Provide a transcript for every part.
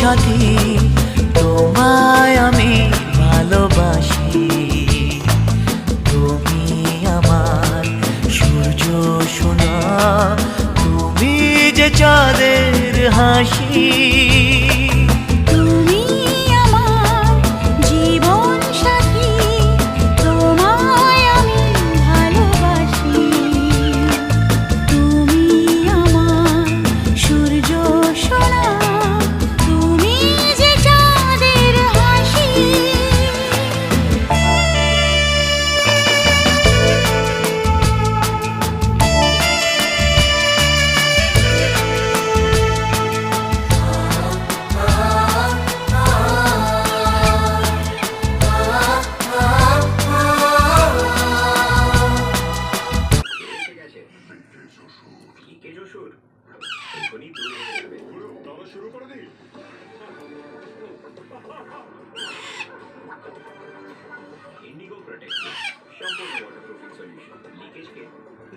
সাথী, তোমায় আমি ভালোবাসি। তুমি আমার সূর্য সোনা, তুমি যে চাঁদের হাসি। তুমি আমার জীবন সাথী, তোমায় আমি ভালোবাসি। তুমি আমার সূর্য সোনা, তুমি যে চাঁদের হাসি। ইন্ডিগো প্রোটেক্ট সম্পূর্ণ ওয়াটারপ্রুফিং সলিউশন, লিকেজকে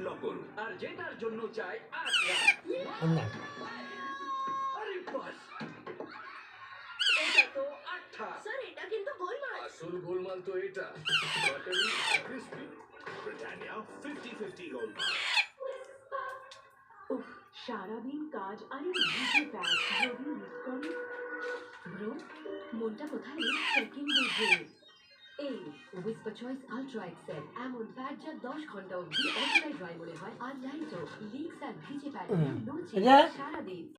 লক করুন। আর যেটার জন্য চাই আরে বাস, এটা তো আঠা। স্যার এটা কিন্তু গোলমাল। আসল গোলমাল তো এটা, বাটারি ক্রিসপি ব্রিটানিয়া 50-50 গোলমাল। উফ, সারাদিন কাজ আর এই ভিজে ব্যাগ যদি মিস করি। ব্রো, মনটা কোথায় রে? সেকেন্ডে যে এই হুইসপার চয়েস আলট্রা এক্সেল এমন প্যাড যা 10 ঘন্টা অবধি অটোমেটিক ড্রাই মনে হয় আর লাইটও লিকস আর ভিজে প্যাড নো চেঞ্জ সারাদিন।